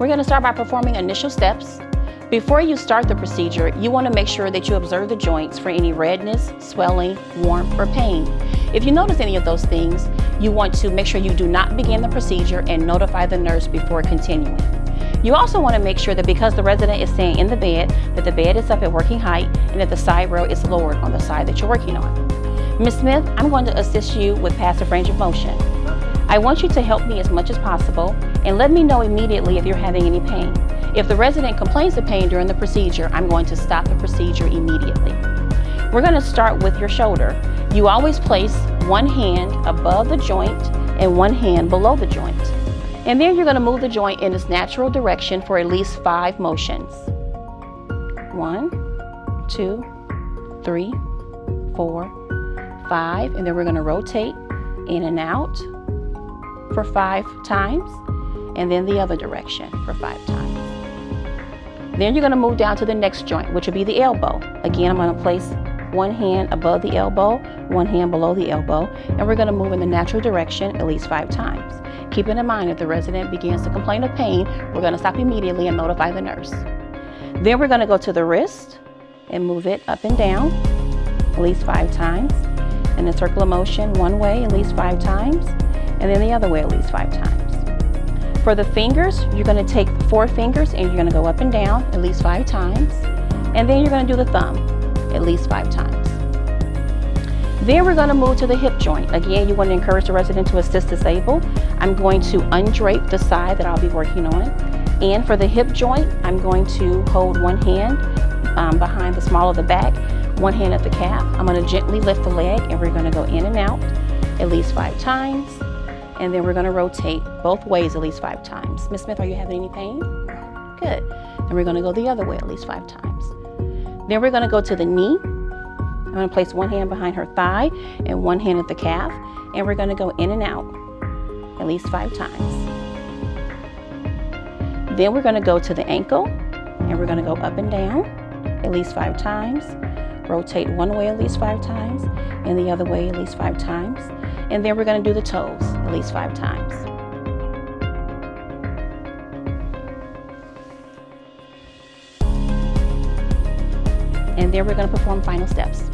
We're going to start by performing initial steps. Before you start the procedure, you want to make sure that you observe the joints for any redness, swelling, warmth, or pain. If you notice any of those things, you want to make sure you do not begin the procedure and notify the nurse before continuing. You also want to make sure that because the resident is staying in the bed, that the bed is up at working height and that the side rail is lowered on the side that you're working on. Ms. Smith, I'm going to assist you with passive range of motion. I want you to help me as much as possible and let me know immediately if you're having any pain. If the resident complains of pain during the procedure, I'm going to stop the procedure immediately. We're going to start with your shoulder. You always place one hand above the joint and one hand below the joint. And then you're going to move the joint in its natural direction for at least 5 motions. 1, 2, 3, 4, 5, and then we're going to rotate in and out for 5 times, and then the other direction for 5 times. Then you're going to move down to the next joint, which will be the elbow. Again, I'm going to place one hand above the elbow, one hand below the elbow, and we're going to move in the natural direction at least 5 times. Keeping in mind, if the resident begins to complain of pain, we're going to stop immediately and notify the nurse. Then we're going to go to the wrist and move it up and down at least 5 times. In a circular motion, one way at least 5 times, and then the other way at least 5 times. For the fingers, you're going to take 4 fingers and you're going to go up and down at least 5 times, and then you're going to do the thumb at least 5 times. Then we're going to move to the hip joint. Again, you want to encourage the resident to assist disabled. I'm going to undrape the side that I'll be working on. And for the hip joint, I'm going to hold one hand behind the small of the back, one hand at the calf. I'm going to gently lift the leg and we're going to go in and out at least 5 times. And then we're going to rotate both ways at least 5 times. Ms. Smith, are you having any pain? Good. And we're going to go the other way at least 5 times. Then we're going to go to the knee. I'm going to place one hand behind her thigh and one hand at the calf. And we're going to go in and out at least 5 times. Then we're going to go to the ankle and we're going to go up and down at least 5 times. Rotate one way at least 5 times and the other way at least 5 times. And then we're going to do the toes at least 5 times. And then we're going to perform final steps.